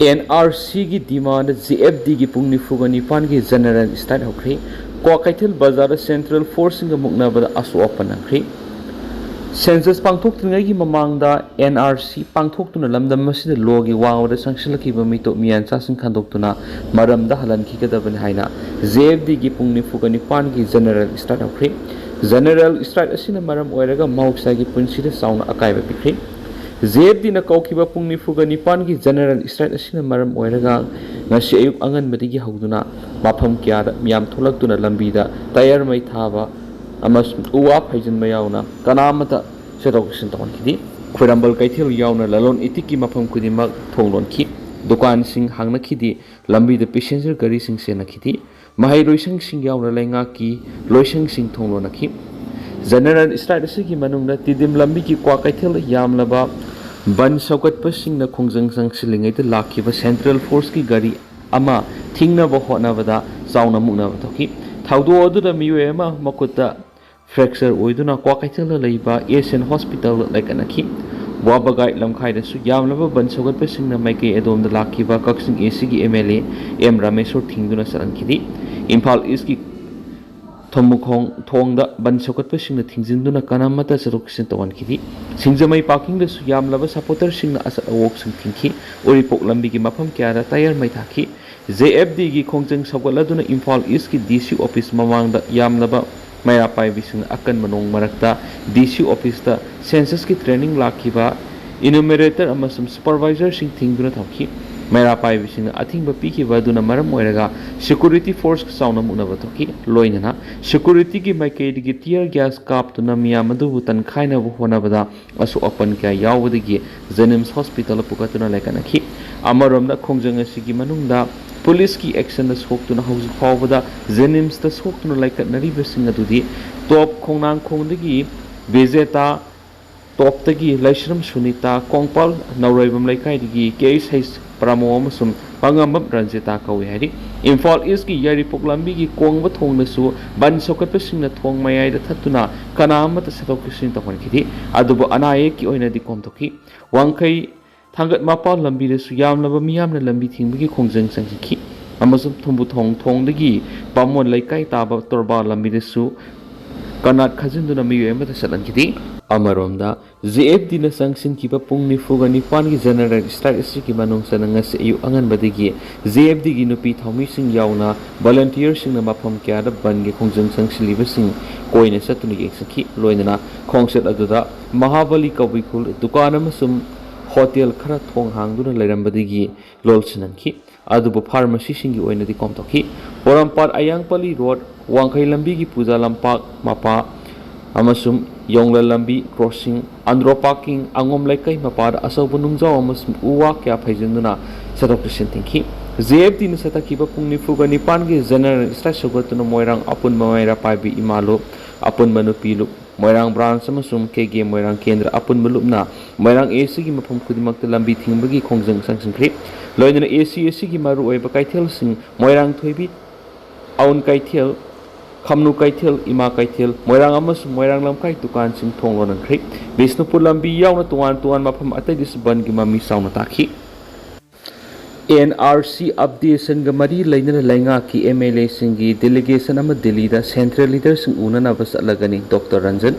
NRC की demand JFD की पुंग निफुगा निपान की जनरल स्टार्ट होखरी क्वाकाइथल बाजार सेंट्रल फोर्स का मुकनाबदा असो ओपन नखरी सेंसस पांथोक्तुनाई की ममांगदा NRC पांथोक्तुना लमदम मसिदा लोगी वांगवदा संगसलखिबा मितो मियानचासिं खांदोक्तुना मरमदा हलनखिगदबनि हाइना JFD की पुंग निफुगा निपान की जनरल स्टार्ट होखरी जनरल स्ट्राइक असिना मरम ओइरगा मौक्सा की पुंसिदा साउना अकाइबा पिखरी JFD ना कौखिबा पुंग निफुगा निपान की जनरल स्ट्राइक असिना मरम ओइरगा ngasi ayuk angan medigi hauduna mafam kyada miyam tholakduna lambida tayar mai thaba amas uwa phaijin mayauna kanamata sedoction tonkidi khurambal kaithil yauna lalon itiki mafam kudimak thonglon ki dukan sing hangna khidi lambida passenger gari sing sena khidi mahai loisang sing yauna lenga ki loisang sing thonglon ki general strike asigi manungna tidim lambi ki kwa kaithil yamlaba ban saukat pasing na khongjang sang silingai te lakhiba central force ki gari ama thingna ba hona bada sauna mukna ba thoki thaudo odu da miwe ma makutta fracture oiduna kwa kaithela leiba Asian hospital laikana ki wabagai lamkhai da su yamlaba ban saukat pasing na maike edom da lakhiba kaksing AC ki MLA M Rameshwar thingduna saran kidi Imphal East ki Thomukong Thongda ban saukat pasing na thingjinduna kanamata saroksin tawan kidi Singjamai parking da su yamlaba supporter sing na asat awok sing thingki oripok lambi ki mafam kyara tayar mai thaki JFD की खोंजंग सगोलादुना Imphal east की DC office ममांग दा यामलबा मायरा पाइबिसिंग अकन मनोंग मरकता DC office दा census की training लाखिबा इनुमरेटर अमसम supervisor सिंग थिंगदुना थाखी Myra पाइबिसिंग a thing पिखिबा दुना मरम ओइरगा security force साउना मुनबा थोकी लोइनना security की माइकेडी की टियर गैस कापतुना मियामदु बुतन खाइना बु होनाबदा असु ओपन क्या यावदगी जेनिम्स हॉस्पिटल पुकातुना लेकनखी अमरमदा खोंजंग असिगी मनुंगदा पुलिस की एक्शन सोक्तुना हौजिक फावबदा जेनिम्स ता सोक्तुना लाइकटनरिबसिंग अदुदी टॉप खोंनांग खोंदगी बेजेता टॉप तगी लाइश्रम सुनीता कोंगपाल नौराइबम लाइकाइदगी केस हैस प्रमो अमसुम पंगमब रंजिता कौइ हारि इम्फाल ईस्ट की यारिपोक लंबी की कोंगब थोंगनसु बन सोकटपसिंगना थोंग मयाइदा थत्तुना कनामत सतोकसिंग तखनखिदि अदुबो अनायक की ओइनादि कोमतोखि वांखै थांगत मापाल लंबी दसु यामलबा मियामना लंबी थिंबगी खोंजंग संखि अमसुम थुंबु थोंग थोंगदगी पामोन लाइकाइ ताबा तोरबा लंबी दसु कनात खजिंदुना मियेमदा सलनखिदि अमरोमदा JFD ना संगसिन की पुंग निफुगा निपान की जनरल स्ट्राइक असि की मनोंग सनंगस अयु अंगन बदगी JFD की नुपी थौमी सिंग यावना वॉलंटियर सिंग ना मफम क्यादा बन गे खोंजंग संगसिलिबा सिंग कोइने सतुनि येसखि लोइनना खोंगसेट अदुदा महाबली कविकुल दुकान अमसुम होटल खरा थोंग हांगदुना लैरंबदगी लोलसननखि अदुबो फार्मेसी सिंगी ओइनदि कोमतोखि पोरमपाट अयांगपली रोड वांखै लंबी की पूजा लंपाक मपा अमसुम योंगला लंबी क्रॉसिंग अंद्रो पार्किंग अंगोम लाइकै मपाद असौब नुंगजाव अमसुम उवा क्या फैजंदुना सदोक्सिन थिंखि JFD न सतखिबा पुंग निफुगा निपान की जनरल स्ट्राइक सगतुना मोइरांग अपुन मयरा पाइबी इमालो अपुन मनुपीलु मोइरांग ब्रांच अमसुम केगे मोइरांग केंद्र अपुन मलुपना मोइरांग AC की मफम खुदिमक्ता लंबी थिंबगी खोंजंग संगसिनख्रि लोइदना AC की मारु ओइबा काइथेल सिंग मोइरांग थोइबी आउन काइथेल खमनु काइथेल इमा काइथेल मोइरांग अमसुम मोइरांग लमखाइ दुकान सिंग थोंगलोनख्रि बिष्णुपुर लंबी यावना तुआन तुआन मफम अतैदिस बन की ममी साउना ताखि NRC अपडेशन ग मरी लैनना लैंगा की MLA सिंगी डेलीगेशन अमा दिल्ली दा सेंट्रल लीडर सिंग उनना बसलगनी डॉक्टर रंजन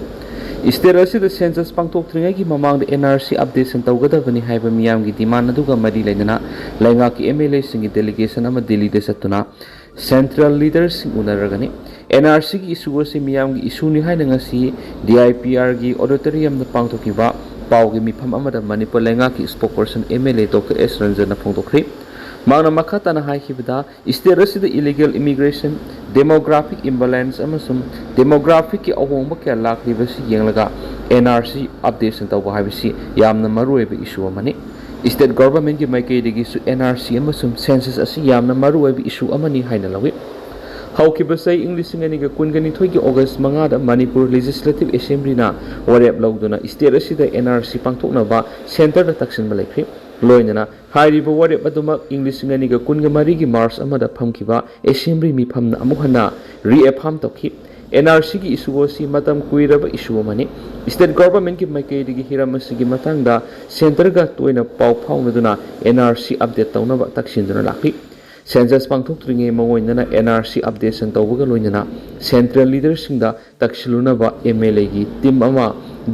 स्टेट असिदा सेंसस पांथोक्त्रिङै की ममांग NRC अपडेशन तौगदबनी हाइबा मियाम की डिमांड अदुगा मरी लैनना लैंगा की MLA सिंगी डेलीगेशन अमा दिल्ली दा सत्तुना सेंट्रल लीडर सिंग उनरगनी NRC की इशू असी मियाम की इशू नि हाइना ngasi DIPR की ऑडिटोरियम दा पांथोकिबा पावगी मिफम अमदा मणिपुर लैंगा की spokesperson MLA doctor S Ranjan फोंदोखरि मांगना मखाताना हाइखिबदा स्टेट असिदा इलीगल इमिग्रेशन डेमोग्राफिक इम्बैलेंस अमसुम डेमोग्राफिक की अहोंबा क्या लाखलिबसि येंगलगा NRC अपडेशन तौबा हाइबसि यामना मरुएबा इशू अमनि स्टेट गवर्नमेंट की माइकेदगी सु NRC अमसुम सेंसस असि यामना मरुएबा इशू अमनि हाइना लवि हौखिबसै इंग्लिशिंग अनिगा कुनगनिथोय की अगस्त 5 दा मणिपुर लेजिस्लेटिव असेंबली ना वरेप लौदुना स्टेट असिदा NRC पांथोकनबा सेंटर दा तक्सिनबा लेख्रि लोइनना हाइरिबा वरेप अदुमा इंग्लिशिंग अनिगा कुनगा मरी की मार्च अमदा फमखिबा असेंबली मिफमना अमुहना रिएफार्म तोखि NRC की issue asi matam kuiraba issue amani state government ki maikaidigi hiram asigi matangda center ga toina pau phaunaduna NRC update tawnaba taksinduna lakhi census pangthokringe magoinana NRC updation tawbaga loinana central leaders singda taksilunaba MLA gi team ama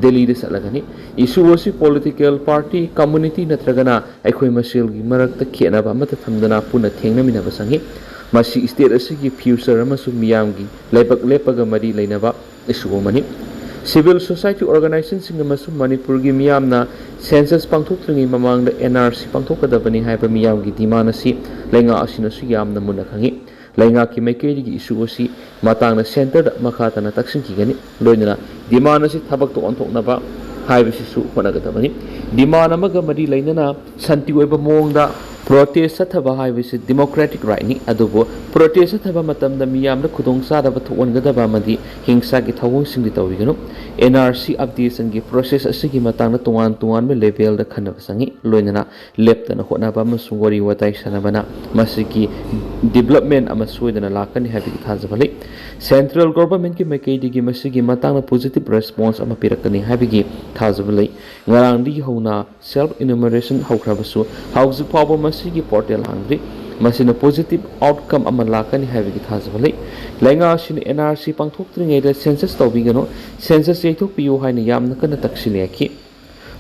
Delhi de salagani issue asi political party community natragana aikhoi masil gi marakta khenaba mata thamdana puna thengnamina basangi masi state asigi future amasu miyamgi laibak lepaga mari lainaba issue mani civil society organization sing amasu Manipur gi miyamna census pangthokringe mamangda NRC pangthokadabani haiba miyamgi demand asi lainga asina su yamna muna khangi lainga ki maikei gi issue asi matangna center da makhatana taksin ki gani loinana demand asi thabak to onthoknaba haibisi su honagadabani demand amaga mari lainana santi oiba mongda protest sathaba haibisi democratic right ni adubo protest sathaba matamda miyamda khudong sadaba thongadaba amadi hingsa gi thawong singdi tawigano NRC updation gi process asigi matangna tungan tungan me level da khanaba sangi loinana leptana honaba masung wari watai sanabana masigi development ama soidana lakani habi thajabali central government ki maikei digi masigi matangna positive response ama pirakani habi thajabali ngarang di hona self enumeration haukrabasu hauzu pawba masigi portal hangri masina positive outcome ama lakani habi thajabali lainga sin NRC pangthoktrenge da census tawbigano census yaitok piu haina yamna kana taksileki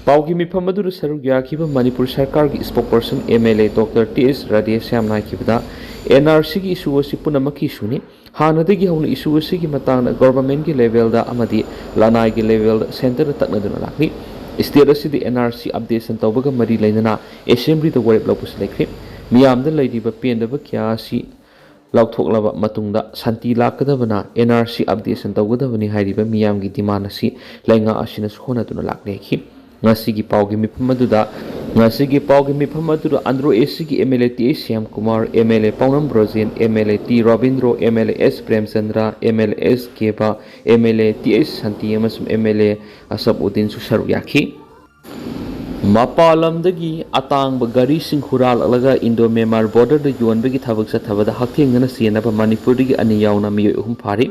paugi mifam adu saruk yakhiba Manipur sarkar gi spokesperson MLA Dr. TS Radesh Samna kibda NRC gi issue asi punamaki suni hanadagi hauna issue asi gi matangna government gi level da amadi lanai gi level da center da taknaduna lakni state asi di NRC updation tawbaga mari lainana assembly da warep lopus lekri miyamda laidiba pendaba kya asi lauthok matungda santi lakadabana NRC updation tawgadabani hairiba miyamgi demand asi lainga asina honaduna lakneki ngasigi paugi mipamaduda andro SC MLA T Syam Kumar MLA Paunam Brozen MLA T Robindro MLA S Premchandra MLA S Keba MLA T S Santi amasum MLA Asabudin Susaru Yaki Mapalamdagi atang bagari sing hural alaga Indo Myanmar border the yuan bagi thabak sa thabada haking ngana sienaba Manipuri ani yauna miyo pari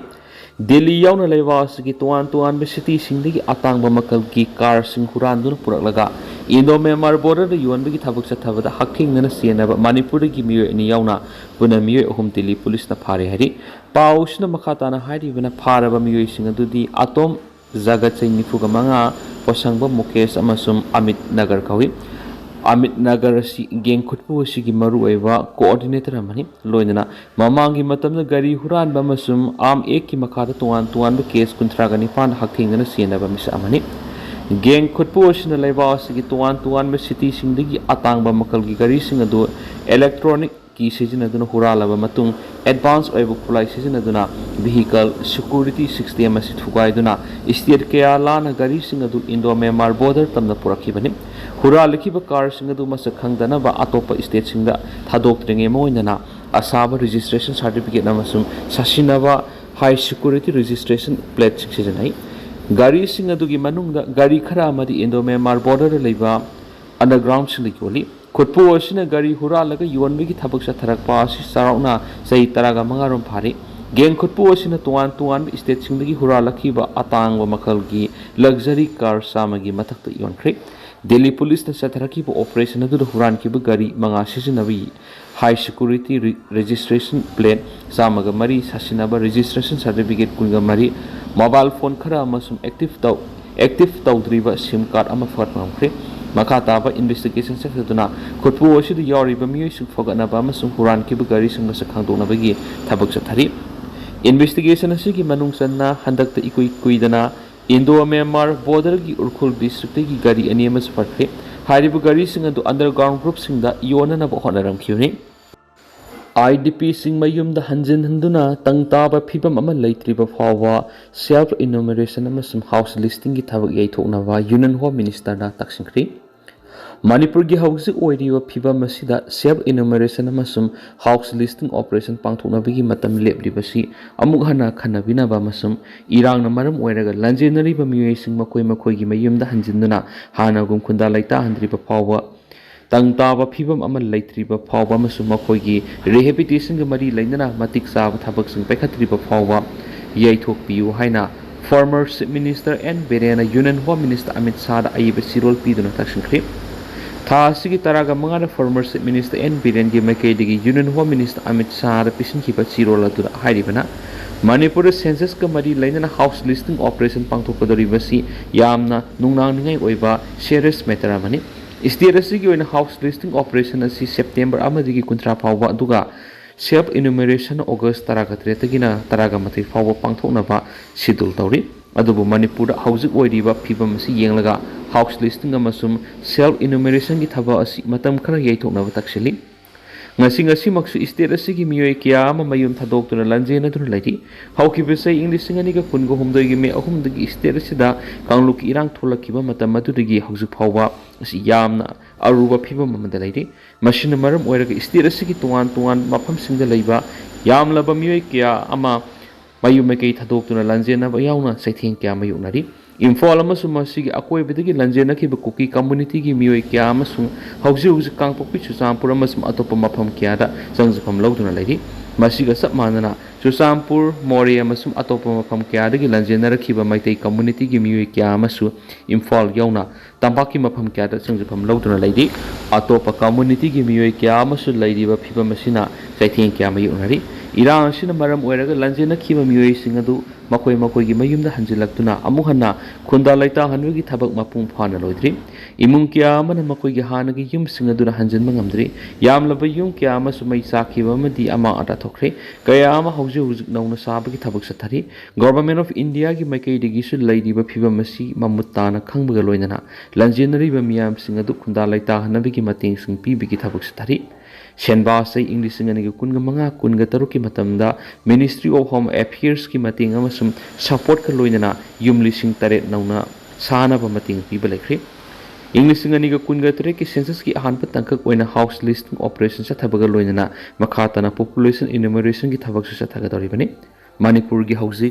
Delhi yauna lewas gi tuan be city singdagi atang ba makal gi car sing huran dun puraklaga Indo Myanmar border the yuan bagi thabak sa thabada haking ngana sienaba Manipuri gi miyo ani yauna buna miyo Delhi police na phare hari paus na makhatana hari buna phara ba miyo sing adudi atom zagat sai nifuga manga posangba Mukesh amasum Amit Nagar kawi Amit Nagar si geng khutpu sigi maru oiba coordinator amani loinana mamangi matamna gari huran ba masum am ek ki makhada tuan ba case kuntra gani pan hakhingana siena ba misa amani geng khutpu sina laiba sigi tuan ba city singdagi atang ba makal gi gari singa do electronic ki sijinaduna hurala ba matung advance oiba khulai sijinaduna vehicle security system asi thugaiduna state kaya lana gari singa do Indo Myanmar border tamna puraki bani hura likhiba car singa do masakhangdana ba atopa state singda thadoktrenge moinana asaba registration certificate namasum sasinaba high security registration plate sijanai gari singa do gi manungda gari khara amadi Indo Myanmar border leiba underground silikoli khutpu asina gari hura laga yuan bigi thabak sa tharakpa asi sarauna sai taraga mangarom phari geng khutpu asina tuan state singdagi hura lakhiba atang ba makal gi luxury car samagi mathakta yon khri Delhi police na sa tharaki ba operation adu huran ki ba gari manga sijinabi high security registration plate samaga mari sasina ba registration certificate kunga mari mobile phone khara amasum active tawdriba sim card ama fatmam khri Makataba investigation secretuna khutpu asidu yoriba miyoi sung fogana ba masung huran ki gari sung sa khangdona bagi thabak sa thari investigation asigi manung sanna handakta ikuidana Indo Myanmar border gi urkhul district gi gari ani mas farkhe haribu gari sing adu underground group sing da yona na ba honaram khiuni IDP sing mayum da hanjin handuna tangtaba phibam ama leitriba fawa self enumeration amasum house listing gi thabak yai thokna ba Union Home Minister da taksingkri Manipur gi house oiriwa phibam asida self enumeration amasum house listing operation pangthokna bigi matam lebriba si amuk hana khanabina ba masum irang na maram oiraga lanjenari ba miyoi sing makoi gi mayum da hanjinduna hana gum khunda laita handriba fawa tangtaba phibam ama leitriba fawa amasum makoi gi rehabilitation ga mari lainana matik sab thabak sing pekhatriba fawa yaithokpiyu haina former Chief Minister and Berena Union Home Minister Amit Shah da aiba sirol piduna takshinkri tha asigi taraga mangana former Chief Minister and Beren gi maikaidigi Union Home Minister Amit Shah da pisinkiba sirol adu hairibana Manipur census ka mari lainana house listing operation pangthokadoribasi yamna nungnang ningai oiba serious matter amani state asigi oina house listing operation asi September amadigi kuntra phawba aduga self enumeration August taraga tretagina taraga mathi phawba pangthoknaba schedule tawri adubu Manipur housing oiriba phibam asi yenglaga house listing amasum self enumeration gi thaba asi matam khara yaithoknaba taksili ngasi maksu state asigi miyoi kya ama mayum thadokuna lanjena dun laiti haukibese english ngani ga kungo humdoi gi me ahumdagi state asida kangluk irang tholakiba matam madudagi hauju phawba asi yamna aruba phibam amada laiti machine maram oiraga state asigi tuan mafam singda leiba yamlaba miyoi kya ama mayum mekei thadokuna lanjena ba yauna saitheng kya mayunari Imphal amasung masigi akoibadagi lanjena kiba kuki community gi miyoi kya amasung hauji kangpokpi Chusampur amasung atopa mafam kyada jangjafam lawduna lairi masiga sap manana Chusampur More amasung atopa mafam kyadagi lanjena rakhiba Meitei community gi miyoi kya amasu Imphal yauna tampaki mafam kyada jangjafam lawduna lairi atopa community gi miyoi kya amasu lairiba phiba masina saitheng kya mayunari Irang asina maram oiraga lanjena khiba miyoi singadu makoi gi mayumda hanjilaktuna amuhanna khunda laita hanwegi thabak mapung phana loidri imung kya amana makoi gi hanagi yum singaduna hanjinma ngamdri yamlaba yum kya ama sumai sakhiba amadi ama ata thokre kaya ama hauji hujik nauna sabagi thabak sathari Government of India gi makai digi su lairiba phiba masi mamutana khangbaga loinana lanjenari ba miyam singadu khunda laita hanabigi mateng sing pibigi thabak sathari Shenba say English ngani kunga manga kunga taruki matamda Ministry of Home Affairs ki mating amasum support ka loinana yum lising taret nauna sana ba mating piba lekri English ngani kunga tare ki census ki ahan pa tangkak oina house listing operation sa thabaga loinana makhata na population enumeration ki thabak sa thaga dori bani Manipur gi hausi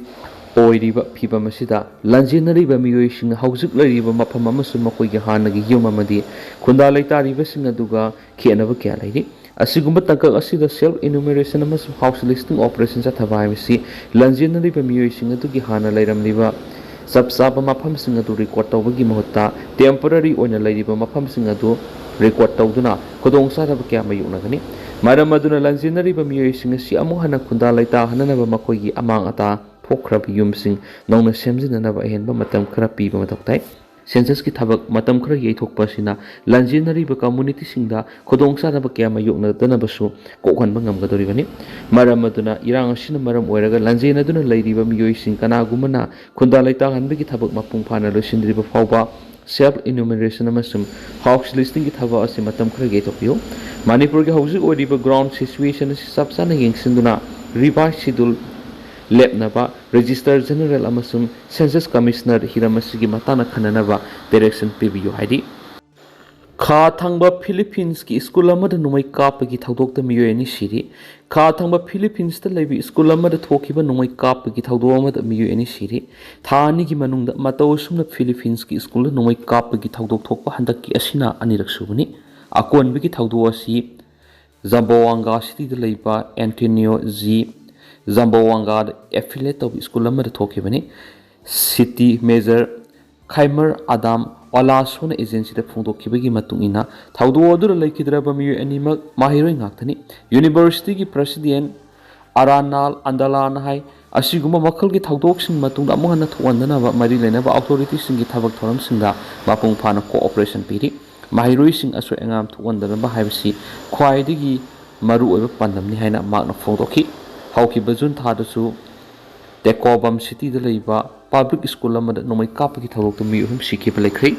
oiriba phiba masida lanjinari ba miyoi sing hausuk lariba mafam amasum makoi gi hanagi yum amadi khunda laitariba sing aduga khenaba kya lairi Asigumba tangkak asida self enumeration amasum house listing operation sa thabai misi lanjinari ba miyoi sing adugi hana lairamliba sabsaba mafam sing adu record tawbagi mahutta temporary oina lairiba mafam sing adu record tawduna Khudong sa ba kya mayuna gani maram aduna lanjinari ba miyoi sing si amu hana khunda laita hanana ba makoi gi amang ata phokrab yumsing nongna semjinana ba henba matam khara piba mataktai Census ki thabak matam khara yaithokpa sina lanjinari ba community singda Khudong sa ba kya mayukna dana basu kokhan ba ngamgadori bani maram aduna irang asina maram oiraga lanjena duna lairiba miyoi sing kana gumana khunda laita hanbigi thabak mapung phana losindri ba phawba self enumeration amasum house listing ki thaba asi matam khara yaithokyo Manipur gi hauji oriba ground situation si sabsana yengsinduna revised schedule lepnaba register general amasum census commissioner hiramasigi matana khananaba direction pibiyo haidi kha thangba Philippines ki school amada numai kapagi thaudokta miyoi ani siri kha thangba Philippines ta leibi school amada thokiba numai kapagi thaudo amada miyoi ani siri thani gi manungda mataw sumna Philippines ki school numai kapagi thaudok thokpa handaki asina anirak subani akon bigi thaudo asi Zamboanga city da leiba Antonio G Zamboanga affiliate of school amada thokibani city major Khaimer Adam Olasona agency da phongdokibagi matungina thaudo odur laikidraba miyo animak mahiroi ngaktani university ki president Aranal Andalan hai asiguma makhal ki thaudok sing matung amuhana thwandana ba mari lena ba authority sing ki thabak thoram singda mapung phana cooperation piri mahiroi sing aso engam thwandana ba haibsi khwaidigi maru oiba pandamni haina makna phongdokhi Hauki Bajun Thadasu Tekobam City da leiba public school amada nomai kapagi thabok mi hum sikhi pelekri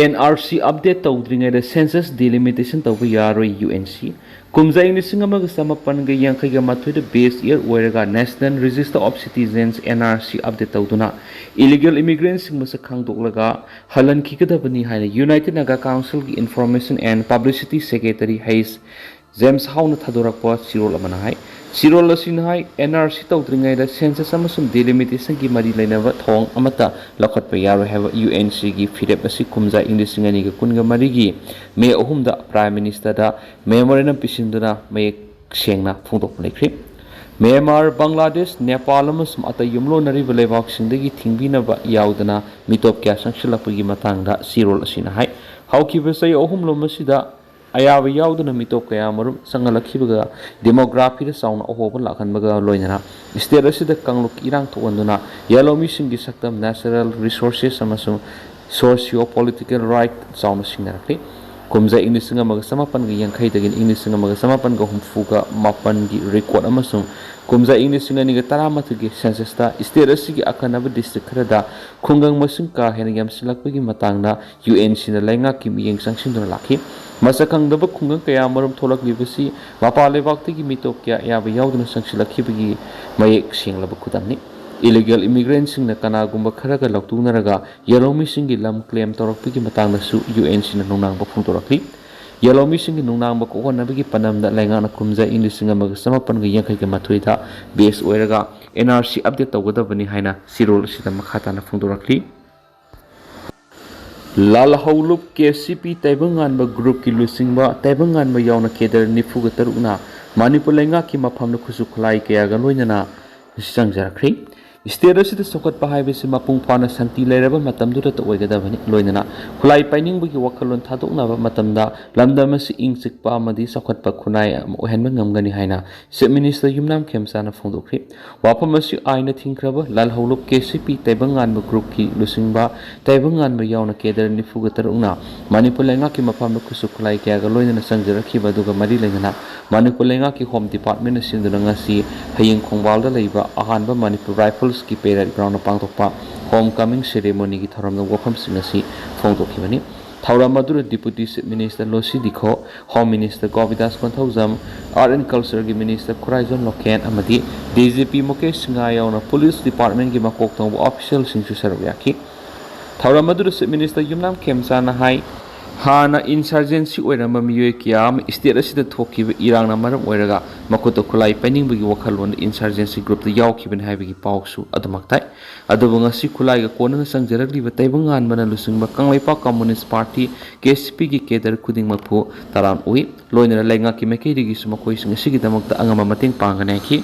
NRC update tawdringa da census delimitation tawba yaroi UNC kumjai ni singama ga samapan ga yankai ga mathoi da base year oiraga National Register of Citizens NRC update tawduna illegal immigrants sing masa khangdoklaga halan khikadabani haina United Naga Council ki Information and Publicity Secretary Hayes James Hauna Thadorakpa Sirol amana hai Sirol asinhai NRC tawdringai da census amasum delimitation ki mari lainaba thong amata lakhatpa yaro have UNC gi firep asi kumja English ngani ga kunga mari gi me ahumda Prime Minister da memorandum pisinduna me sengna phungdok lekri Myanmar, Bangladesh, Nepal amasung atay yumlonariba leibakisingdagi thingbinaba yaudana mitop kya sangsilakpagi matangda sirol asina hai. Haukiba sai ahumlom asida ayaba yaudana mitop kaya marum sangalakhibaga demography da sauna ahoba lakhanbaga loinana state asida kangluk irang thokanduna yellow misinggi saktam natural resources amasung socio political right sauna singnarakli kumza English nga magasamapan ga yang dagin English nga magasamapan ga humfuga mapan gi record amasung kumza English nga ni ga taramat gi census ta state asigi akanaba district khada khungang masung ka hen yam silakpagi matangna UN sina lainga ki miyeng sangsinduna lakhi masakang daba khungang kaya marum tholak libasi mapa lebak gi mitop kya yaba yauduna sangsilakhi bagi mayek singlaba kudamni illegal immigrants na kanagumba kharaga laktungnaraga yellow misinggi lam claim torakpigi matangnasu UN sina nungnang ba phungtorakli yellow misinggi nungnang ba ko nabigi panamda laingana kumza English nga magasamapan ga yankai ga mathuida base oiraga NRC update tawgadabani haina sirol sida makhata na phungtorakli lal haulup KCP taibangan ba group ki lusingba taibangan ba yauna keder nifu ga tarukna Manipur lainga ki mafamna khusu khulai kaya ga loinana sangjarakri state asida sokat pahai besi mapung phana santi leiraba matamdura ta oigadabani loinana khulai paining bugi wakhalon thadokna ba matamda lamdam asi ingchik pa amadi sokat pa khunai ohenba ngamgani haina chief minister yumnam khemsana phongdokri wapam asi aina thingkraba lal haulup KCP taibangan ba group ki lusingba taibangan ba yauna keder nifu ga tarungna Manipur lenga ki mapam khusu khulai kya ga loinana sangjarakhi baduga mari lengana Manipur lenga ki home department asinduna ngasi hayeng khongbal da leiba ahanba Manipur rifle की parade ground पांगथोकपा homecoming ceremony की थरम वफम सिंगसी फोंगथोखिबनी थौरम अदुर deputy chief minister लोसी दिखो home minister Govindas Panthoujam art and culture की मिनिस्टर खुराइजन लोकेन अमदी डीजीपी मुकेश सिंगा यावना पुलिस डिपार्टमेंट की मकोक तंग ऑफिशियल सिंगसु सरव याखी थौरम अदुर चीफ मिनिस्टर युमनाम खेमसाना हाई हाना इंसर्जेंसी ओइरम मियोय कियाम स्टेट असिदा थोखिबा इरांगना मरम ओइरगा मकुतो खुलाई पैनिंगबगी वखलवन इंसर्जेंसी ग्रुप द यावखिबन हाइबगी पावसु अदमक्ताइ अदबंगसी खुलाई कोनंग संजरगलिबा तैबंगान बना लुसिंगबा कंगलैपा कम्युनिस्ट पार्टी केएसपी की केदर खुदिंग मफु तरान उइ लोइनरा लैंगा की मेकेदिगी सुमकोइ सिंगसिगी दमक्ता अंगमा मतेंग पांगनाखि